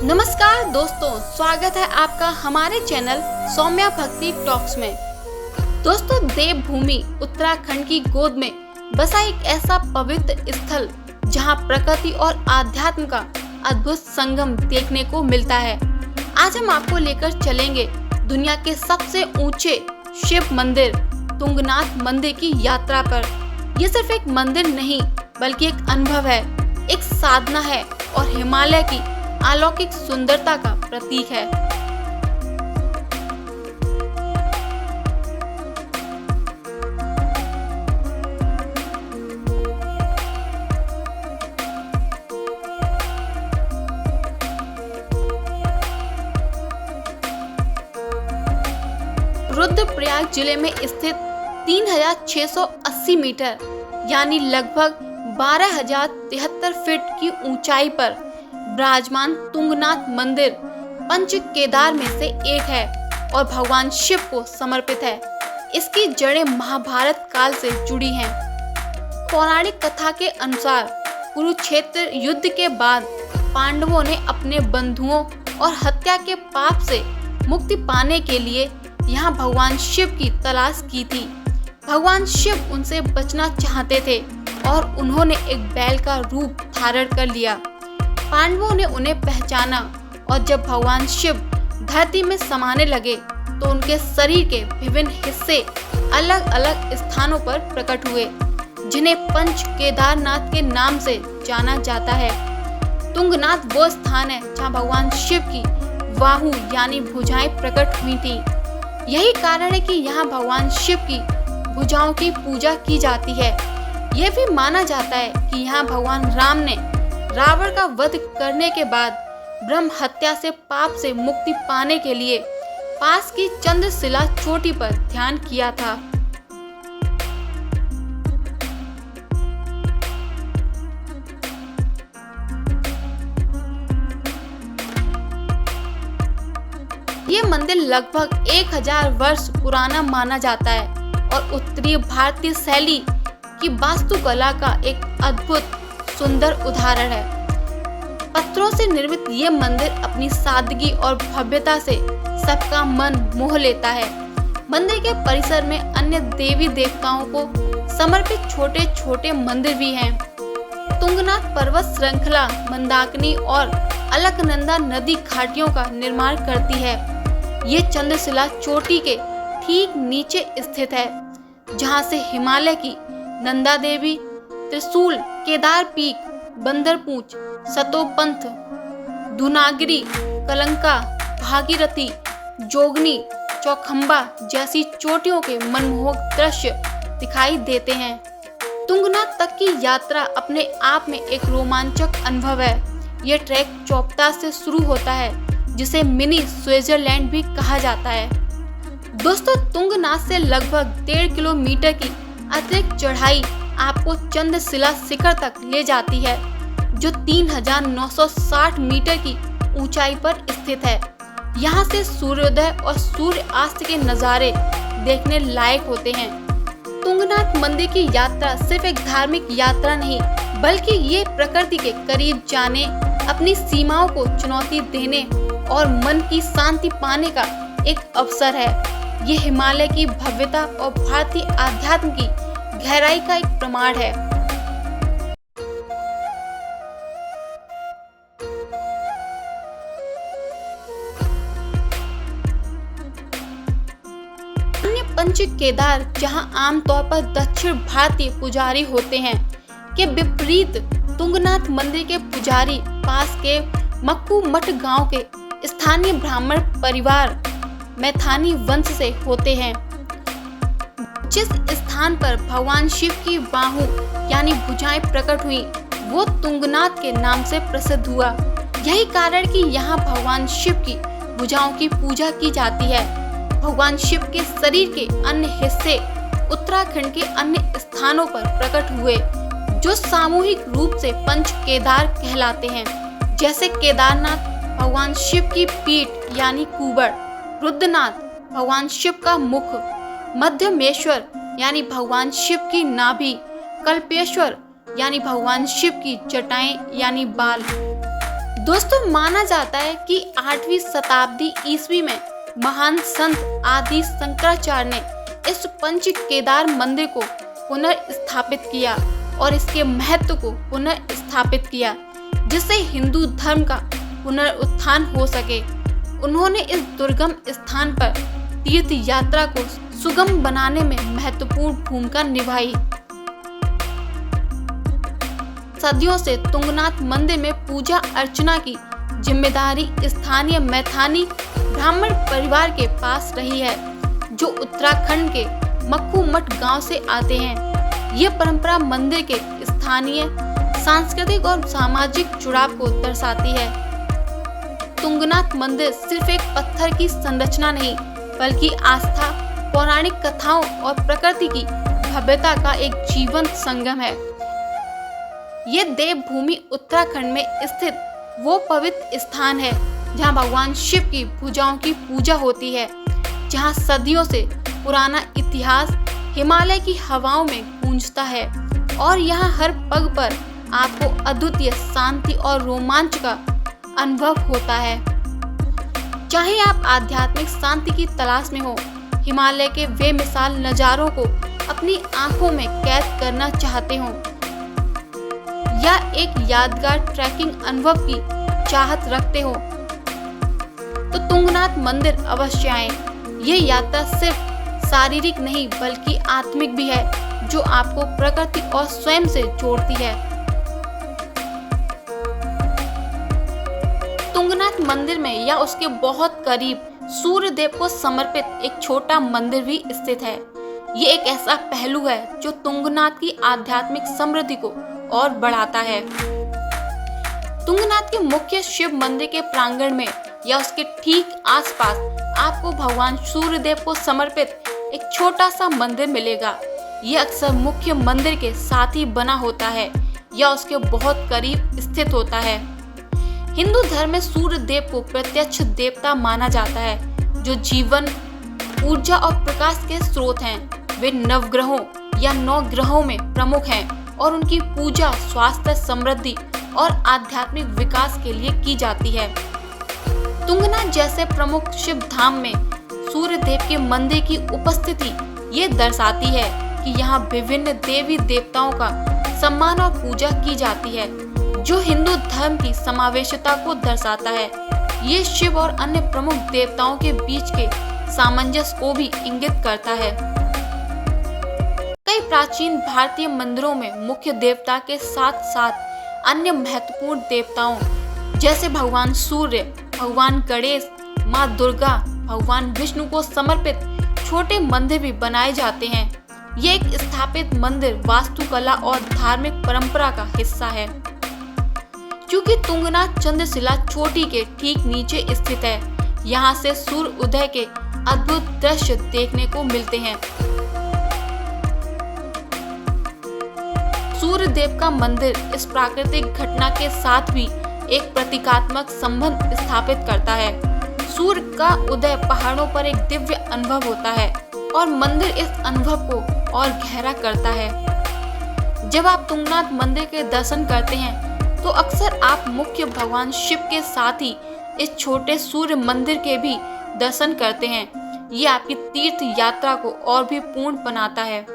नमस्कार दोस्तों, स्वागत है आपका हमारे चैनल सौम्या भक्ति टॉक्स में। दोस्तों, देवभूमि उत्तराखंड की गोद में बसा एक ऐसा पवित्र स्थल जहां प्रकृति और आध्यात्म का अद्भुत संगम देखने को मिलता है। आज हम आपको लेकर चलेंगे दुनिया के सबसे ऊंचे शिव मंदिर तुंगनाथ मंदिर की यात्रा पर। यह सिर्फ एक मंदिर नहीं बल्कि एक अनुभव है, एक साधना है और हिमालय की अलौकिक सुंदरता का प्रतीक है। रुद्रप्रयाग जिले में स्थित 3680 मीटर यानी लगभग 12,073 फीट की ऊंचाई पर विराजमान तुंगनाथ मंदिर पंच केदार में से एक है और भगवान शिव को समर्पित है। इसकी जड़ें महाभारत काल से जुड़ी हैं। पौराणिक कथा के अनुसार कुरुक्षेत्र युद्ध के बाद पांडवों ने अपने बंधुओं और हत्या के पाप से मुक्ति पाने के लिए यहाँ भगवान शिव की तलाश की थी। भगवान शिव उनसे बचना चाहते थे और उन्होंने एक बैल का रूप धारण कर लिया। पांडवों ने उन्हें पहचाना और जब भगवान शिव धरती में समाने लगे तो उनके शरीर के विभिन्न हिस्से अलग अलग स्थानों पर प्रकट हुए, जिन्हें पंच केदारनाथ के नाम से जाना जाता है। तुंगनाथ वो स्थान है जहां भगवान शिव की बाहु यानी भुजाएं प्रकट हुई थी। यही कारण है कि यहाँ भगवान शिव की भुजाओं की पूजा की जाती है। यह भी माना जाता है कि यहाँ भगवान राम ने रावण का वध करने के बाद ब्रह्म हत्या से पाप से मुक्ति पाने के लिए पास की चंद्रशिला चोटी पर ध्यान किया था। ये मंदिर लगभग 1000 वर्ष पुराना माना जाता है और उत्तरी भारतीय शैली की वास्तुकला का एक अद्भुत सुंदर उदाहरण है। पत्थरों से निर्मित ये मंदिर अपनी सादगी और भव्यता से सबका मन मोह लेता है। मंदिर के परिसर में अन्य देवी देवताओं को समर्पित छोटे छोटे मंदिर भी हैं। तुंगनाथ पर्वत श्रृंखला मंदाकिनी और अलकनंदा नदी घाटियों का निर्माण करती है। ये चंद्रशिला चोटी के ठीक नीचे स्थित है, जहां से हिमालय की नंदा देवी, त्रिशूल, केदार पीक, बंदरपूंछ, सतोपंथ, धुनागिरी, कलंका, भागीरथी, जोगनी, चौखंबा जैसी चोटियों के मनमोहक दृश्य दिखाई देते हैं। तुंगनाथ तक की यात्रा अपने आप में एक रोमांचक अनुभव है। यह ट्रैक चोपता से शुरू होता है, जिसे मिनी स्विट्जरलैंड भी कहा जाता है। दोस्तों, तुंगनाथ से लगभग 1.5 किलोमीटर की अतिरिक्त चढ़ाई आपको चंद्रशिला शिखर तक ले जाती है, जो 3960 मीटर की ऊंचाई पर स्थित है। यहाँ से सूर्योदय और सूर्यास्त के नज़ारे देखने लायक होते हैं। तुंगनाथ मंदिर की यात्रा सिर्फ एक धार्मिक यात्रा नहीं, बल्कि ये प्रकृति के करीब जाने, अपनी सीमाओं को चुनौती देने और मन की शांति पाने का एक अवसर है। ये हिमालय की भव्यता और भारतीय आध्यात्म की गहराई का एक प्रमाण है। अन्य पंच केदार, जहां आमतौर पर दक्षिण भारतीय पुजारी होते हैं, के विपरीत तुंगनाथ मंदिर के पुजारी पास के मक्कू मठ गांव के स्थानीय ब्राह्मण परिवार मैथानी वंश से होते हैं। जिस स्थान पर भगवान शिव की बाहु यानी भुजाएं प्रकट हुई, वो तुंगनाथ के नाम से प्रसिद्ध हुआ। यही कारण कि यहाँ भगवान शिव की भुजाओं की पूजा की जाती है। भगवान शिव के शरीर के अन्य हिस्से उत्तराखंड के अन्य स्थानों पर प्रकट हुए, जो सामूहिक रूप से पंच केदार कहलाते हैं। जैसे केदारनाथ भगवान शिव की पीठ यानी कुबड़, रुद्रनाथ भगवान शिव का मुख, मध्यमेश्वर यानी भगवान शिव की नाभि, कल्पेश्वर यानी भगवान शिव की जटाएं यानी बाल। दोस्तों, माना जाता है कि 8वीं शताब्दी ईस्वी में महान संत आदि शंकराचार्य ने इस पंच केदार मंदिर को पुनर्स्थापित किया और इसके महत्व को पुनर्स्थापित किया, जिससे हिंदू धर्म का पुनरुत्थान हो सके। उन्होंने इस दुर्गम स्थान पर तीर्थ यात्रा को सुगम बनाने में महत्वपूर्ण भूमिका निभाई। सदियों से तुंगनाथ मंदिर में पूजा अर्चना की जिम्मेदारी स्थानीय मैथानी ब्राह्मण परिवार के पास रही है, जो उत्तराखंड के मक्खूमठ गांव से आते हैं। ये परंपरा मंदिर के स्थानीय सांस्कृतिक और सामाजिक जुड़ाव को दर्शाती है। तुंगनाथ मंदिर सिर्फ एक पत्थर की संरचना नहीं, बल्कि आस्था, पौराणिक कथाओं और प्रकृति की भव्यता का एक जीवंत संगम है। ये देवभूमि उत्तराखंड में स्थित वो पवित्र स्थान है जहाँ भगवान शिव की भुजाओं की पूजा होती है, जहाँ सदियों से पुराना इतिहास हिमालय की हवाओं में गूंजता है और यहाँ हर पग पर आपको अद्वितीय शांति और रोमांच का अनुभव होता है। चाहे आप आध्यात्मिक शांति की तलाश में हो, हिमालय के बेमिसाल नज़ारों को अपनी आंखों में कैद करना चाहते हो, या एक यादगार ट्रैकिंग अनुभव की चाहत रखते हो, तो तुंगनाथ मंदिर अवश्य आएं। ये यात्रा सिर्फ शारीरिक नहीं बल्कि आत्मिक भी है, जो आपको प्रकृति और स्वयं से जोड़ती है। तुंगनाथ मंदिर में या उसके बहुत करीब सूर्य देव को समर्पित एक छोटा मंदिर भी स्थित है। ये एक ऐसा पहलू है जो तुंगनाथ की आध्यात्मिक समृद्धि को और बढ़ाता है। तुंगनाथ के मुख्य शिव मंदिर के प्रांगण में या उसके ठीक आसपास आपको भगवान सूर्य देव को समर्पित एक छोटा सा मंदिर मिलेगा। यह अक्सर मुख्य मंदिर के साथ ही बना होता है या उसके बहुत करीब स्थित होता है। हिंदू धर्म में सूर्य देव को प्रत्यक्ष देवता माना जाता है, जो जीवन, ऊर्जा और प्रकाश के स्रोत हैं। वे नवग्रहों या 9 ग्रहों में प्रमुख हैं और उनकी पूजा स्वास्थ्य, समृद्धि और आध्यात्मिक विकास के लिए की जाती है। तुंगनाथ जैसे प्रमुख शिव धाम में सूर्य देव के मंदिर की उपस्थिति ये दर्शाती है कि यहाँ विभिन्न देवी देवताओं का सम्मान और पूजा की जाती है, जो हिंदू धर्म की समावेशिता को दर्शाता है। ये शिव और अन्य प्रमुख देवताओं के बीच के सामंजस्य को भी इंगित करता है। कई प्राचीन भारतीय मंदिरों में मुख्य देवता के साथ साथ अन्य महत्वपूर्ण देवताओं जैसे भगवान सूर्य, भगवान गणेश, माँ दुर्गा, भगवान विष्णु को समर्पित छोटे मंदिर भी बनाए जाते हैं। ये एक स्थापित मंदिर वास्तुकला और धार्मिक परंपरा का हिस्सा है। क्योंकि तुंगनाथ चंद्रशिला चोटी के ठीक नीचे स्थित है, यहाँ से सूर्य उदय के अद्भुत दृश्य देखने को मिलते हैं। सूर्य देव का मंदिर इस प्राकृतिक घटना के साथ भी एक प्रतीकात्मक संबंध स्थापित करता है। सूर्य का उदय पहाड़ों पर एक दिव्य अनुभव होता है और मंदिर इस अनुभव को और गहरा करता है। जब आप तुंगनाथ मंदिर के दर्शन करते हैं तो अक्सर आप मुख्य भगवान शिव के साथ ही इस छोटे सूर्य मंदिर के भी दर्शन करते हैं। ये आपकी तीर्थ यात्रा को और भी पूर्ण बनाता है।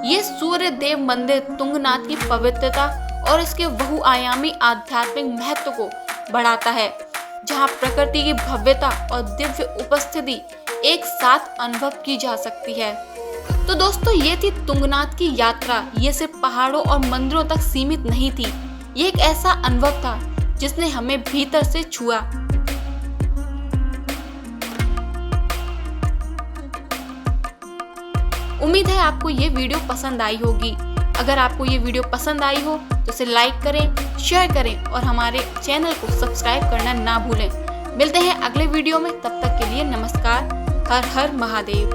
ये सूर्य देव मंदिर तुंगनाथ की पवित्रता और इसके बहुआयामी आध्यात्मिक महत्व को बढ़ाता है, जहाँ प्रकृति की भव्यता और दिव्य उपस्थिति एक साथ अनुभव की जा सकती है। तो दोस्तों, ये थी तुंगनाथ की यात्रा। ये सिर्फ पहाड़ों और मंदिरों तक सीमित नहीं थी, ये एक ऐसा अनुभव था जिसने हमें भीतर से छुआ। उम्मीद है आपको ये वीडियो पसंद आई होगी। अगर आपको ये वीडियो पसंद आई हो तो इसे लाइक करें, शेयर करें और हमारे चैनल को सब्सक्राइब करना ना भूलें। मिलते हैं अगले वीडियो में, तब तक के लिए नमस्कार। हर हर महादेव।